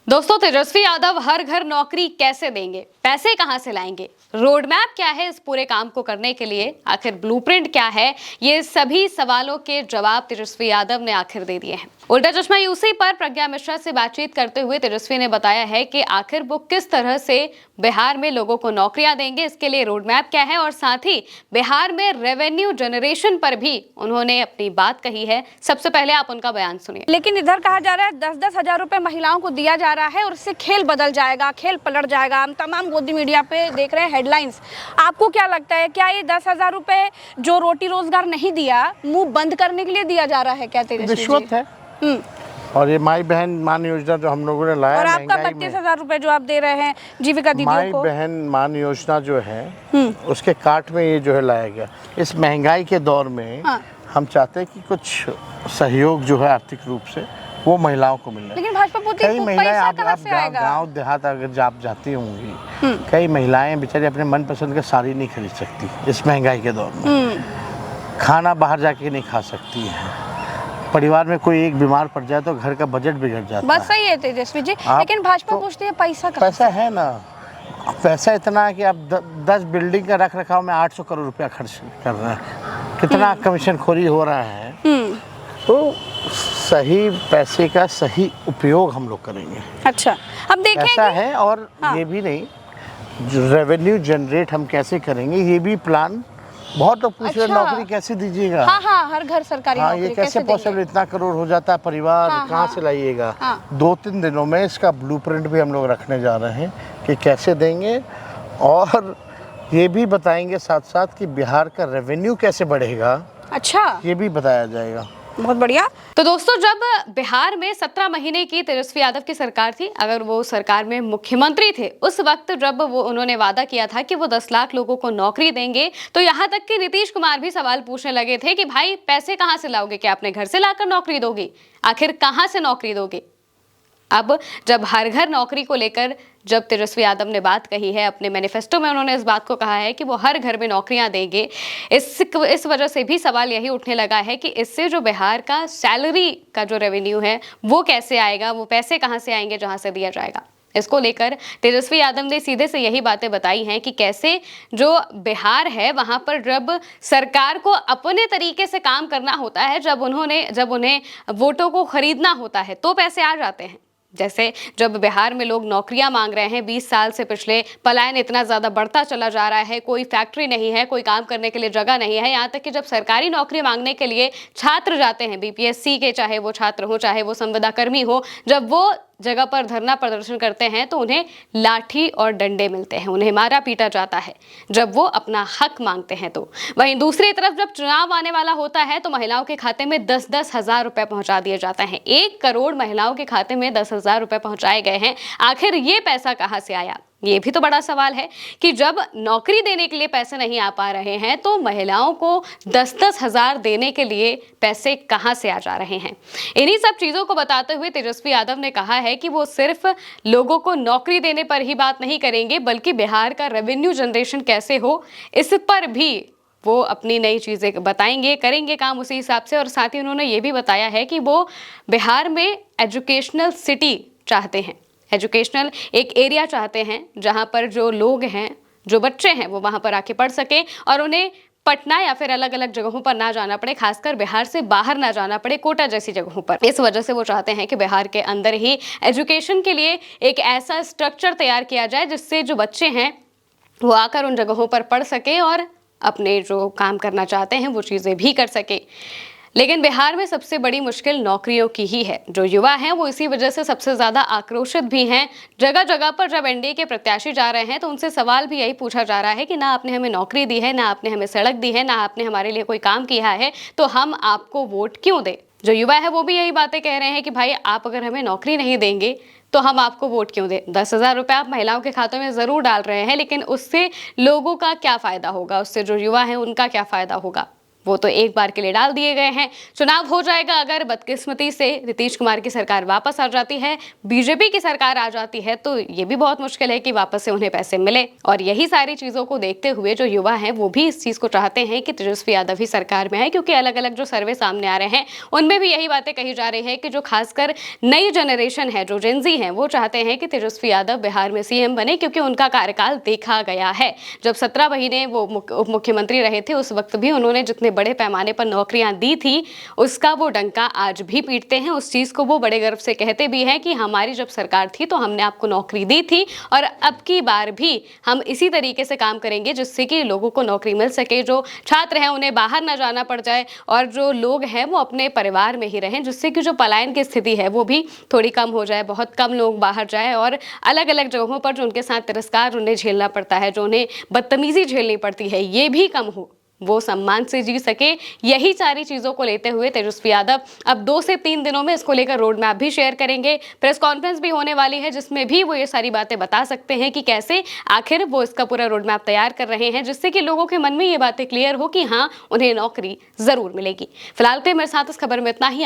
दोस्तों, तेजस्वी यादव हर घर नौकरी कैसे देंगे, पैसे कहां से लाएंगे, रोड मैप क्या है इस पूरे काम को करने के लिए, आखिर ब्लूप्रिंट क्या है, ये सभी सवालों के जवाब तेजस्वी यादव ने आखिर दे दिए हैं। उल्टा चश्मा यूसी पर प्रज्ञा मिश्रा से बातचीत करते हुए तेजस्वी ने बताया है कि आखिर वो किस तरह से बिहार में लोगों को नौकरियां देंगे, इसके लिए रोड मैप क्या है, और साथ ही बिहार में रेवेन्यू जनरेशन पर भी उन्होंने अपनी बात कही है। सबसे पहले आप उनका बयान सुनिए। लेकिन इधर कहा जा रहा है 10-10 हजार रुपए महिलाओं को दिया जा रहा है और इससे खेल बदल जाएगा, खेल पलट जाएगा। हम तमाम गोदी मीडिया पे देख रहे हैं हेडलाइंस। आपको क्या लगता है, क्या ये 10,000 रुपए जो रोटी रोजगार नहीं दिया, मुंह बंद करने के लिए दिया जा रहा है क्या? रिश्वत है। और ये माई बहन मान योजना जो हम लोगों ने लाया, और आपका 32,000 रुपए जो आप दे रहे हैं जीविका दीदियों को, माई बहन मान योजना जो है उसके काट में ये जो है लाया गया। इस महंगाई के दौर में हम चाहते हैं कि कुछ सहयोग जो है आर्थिक रूप से वो महिलाओं को मिले। लेकिन भाजपा कई महिलाएं आप गांव देहात अगर आप जाती होंगी, कई महिलाएं बेचारी अपने मनपसंद के साड़ी नहीं खरीद सकती इस महंगाई के दौर में, खाना बाहर जाके नहीं खा सकती है, परिवार में कोई एक बीमार पड़ जाए तो घर का बजट बिगड़ जाता है। बस सही है तेजस्वी जी, लेकिन भाजपा पूछती है पैसा कहाँ पैसा है ना, पैसा इतना है कि आप 10 बिल्डिंग का रख रखाव में 800 करोड़ रुपया खर्च कर रहे हैं, कितना कमीशन खोरी हो रहा है। तो सही पैसे का सही उपयोग हम लोग करेंगे। अच्छा, अब देखें ऐसा है। और ये भी नहीं, रेवेन्यू जनरेट हम कैसे करेंगे ये भी प्लान। बहुत लोग पूछ रहे नौकरी कैसे दीजिएगा। हाँ, हर घर सरकारी नौकरी ये कैसे पॉसिबल, इतना करोड़ हो जाता है, परिवार कहाँ से लाइएगा। 2-3 दिनों में इसका ब्लूप्रिंट भी हम लोग रखने जा रहे हैं कि कैसे देंगे, और ये भी बताएंगे साथ साथ कि बिहार का रेवेन्यू कैसे बढ़ेगा। अच्छा, ये भी बताया जाएगा। बहुत बढ़िया। तो दोस्तों, जब बिहार में 17 महीने की तेजस्वी यादव की सरकार थी, अगर वो सरकार में मुख्यमंत्री थे, उस वक्त जब वो उन्होंने वादा किया था कि वो 10 लाख लोगों को नौकरी देंगे, तो यहाँ तक कि नीतीश कुमार भी सवाल पूछने लगे थे कि भाई पैसे कहाँ से लाओगे, क्या अपने घर से लाकर नौकरी दोगे, आखिर कहाँ से नौकरी दोगे। अब जब हर घर नौकरी को लेकर जब तेजस्वी यादव ने बात कही है, अपने मैनिफेस्टो में उन्होंने इस बात को कहा है कि वो हर घर में नौकरियां देंगे, इस वजह से भी सवाल यही उठने लगा है कि इससे जो बिहार का सैलरी का जो रेवेन्यू है वो कैसे आएगा, वो पैसे कहां से आएंगे जहां से दिया जाएगा। इसको लेकर तेजस्वी यादव ने सीधे से यही बातें बताई हैं कि कैसे जो बिहार है वहां पर जब सरकार को अपने तरीके से काम करना होता है, जब उन्हें वोटों को खरीदना होता है तो पैसे आ जाते हैं। जैसे जब बिहार में लोग नौकरियां मांग रहे हैं, 20 साल से पिछले पलायन इतना ज़्यादा बढ़ता चला जा रहा है, कोई फैक्ट्री नहीं है, कोई काम करने के लिए जगह नहीं है, यहाँ तक कि जब सरकारी नौकरी मांगने के लिए छात्र जाते हैं, बीपीएससी के, चाहे वो छात्र हो चाहे वो संविदा कर्मी हो, जब वो जगह पर धरना प्रदर्शन करते हैं तो उन्हें लाठी और डंडे मिलते हैं, उन्हें मारा पीटा जाता है जब वो अपना हक मांगते हैं। तो वहीं दूसरी तरफ जब चुनाव आने वाला होता है तो महिलाओं के खाते में 10-10 हजार रुपए पहुंचा दिए जाते हैं। 1 करोड़ महिलाओं के खाते में 10,000 रुपए पहुंचाए गए हैं। आखिर ये पैसा कहां से आया, ये भी तो बड़ा सवाल है कि जब नौकरी देने के लिए पैसे नहीं आ पा रहे हैं तो महिलाओं को 10-10 हजार देने के लिए पैसे कहां से आ जा रहे हैं। इन्हीं सब चीजों को बताते हुए तेजस्वी यादव ने कहा है कि वो सिर्फ लोगों को नौकरी देने पर ही बात नहीं करेंगे, बल्कि बिहार का रेवेन्यू जनरेशन कैसे हो इस पर भी वो अपनी नई चीजें बताएंगे, करेंगे काम उसी हिसाब से। और साथ ही उन्होंने ये भी बताया है कि वो बिहार में एजुकेशनल सिटी चाहते हैं, एजुकेशनल एक एरिया चाहते हैं जहां पर जो लोग हैं, जो बच्चे हैं, वो वहां पर आके पढ़ सके और उन्हें पटना या फिर अलग अलग जगहों पर ना जाना पड़े, खासकर बिहार से बाहर ना जाना पड़े, कोटा जैसी जगहों पर। इस वजह से वो चाहते हैं कि बिहार के अंदर ही एजुकेशन के लिए एक ऐसा स्ट्रक्चर तैयार किया जाए जिससे जो बच्चे हैं वो आकर उन जगहों पर पढ़ सके और अपने जो काम करना चाहते हैं वो चीज़ें भी कर सके। लेकिन बिहार में सबसे बड़ी मुश्किल नौकरियों की ही है। जो युवा हैं वो इसी वजह से सबसे ज़्यादा आक्रोशित भी हैं। जगह जगह पर जब एनडीए के प्रत्याशी जा रहे हैं तो उनसे सवाल भी यही पूछा जा रहा है कि ना आपने हमें नौकरी दी है, ना आपने हमें सड़क दी है, ना आपने हमारे लिए कोई काम किया है, तो हम आपको वोट क्यों दें। जो युवा है वो भी यही बातें कह रहे हैं कि भाई आप अगर हमें नौकरी नहीं देंगे तो हम आपको वोट क्यों दें। 10,000 रुपये आप महिलाओं के खातों में ज़रूर डाल रहे हैं, लेकिन उससे लोगों का क्या फ़ायदा होगा, उससे जो युवा हैं उनका क्या फ़ायदा होगा। वो तो एक बार के लिए डाल दिए गए हैं। चुनाव हो जाएगा अगर बदकिस्मती से नीतीश कुमार की सरकार वापस आ जाती है, बीजेपी की सरकार आ जाती है, तो ये भी बहुत मुश्किल है कि वापस से उन्हें पैसे मिले। और यही सारी चीजों को देखते हुए जो युवा हैं वो भी इस चीज को चाहते हैं कि तेजस्वी यादव ही सरकार में है, क्योंकि अलग अलग जो सर्वे सामने आ रहे हैं उनमें भी यही बातें कही जा रही है कि जो खासकर नई जनरेशन है, जो जेनजी है, वो चाहते हैं कि तेजस्वी यादव बिहार में सीएम बने, क्योंकि उनका कार्यकाल देखा गया है। जब 17 महीने वो उप मुख्यमंत्री रहे थे उस वक्त भी उन्होंने जितने बड़े पैमाने पर नौकरियां दी थी उसका वो डंका आज भी पीटते हैं। उस चीज को वो बड़े गर्व से कहते भी हैं कि हमारी जब सरकार थी तो हमने आपको नौकरी दी थी और अब की बार भी हम इसी तरीके से काम करेंगे जिससे कि लोगों को नौकरी मिल सके, जो छात्र हैं उन्हें बाहर ना जाना पड़ जाए और जो लोग हैं वो अपने परिवार में ही रहें, जिससे कि जो पलायन की स्थिति है वो भी थोड़ी कम हो जाए, बहुत कम लोग बाहर जाए और अलग अलग जगहों पर जो उनके साथ तिरस्कार उन्हें झेलना पड़ता है, जो उन्हें बदतमीजी झेलनी पड़ती है, ये भी कम हो, वो सम्मान से जी सके। यही सारी चीजों को लेते हुए तेजस्वी यादव अब 2 से 3 दिनों में इसको लेकर रोड मैप भी शेयर करेंगे। प्रेस कॉन्फ्रेंस भी होने वाली है जिसमें भी वो ये सारी बातें बता सकते हैं कि कैसे आखिर वो इसका पूरा रोड मैप तैयार कर रहे हैं, जिससे कि लोगों के मन में ये बातें क्लियर हो कि हाँ, उन्हें नौकरी जरूर मिलेगी। फिलहाल के मेरे साथ इस खबर में इतना ही।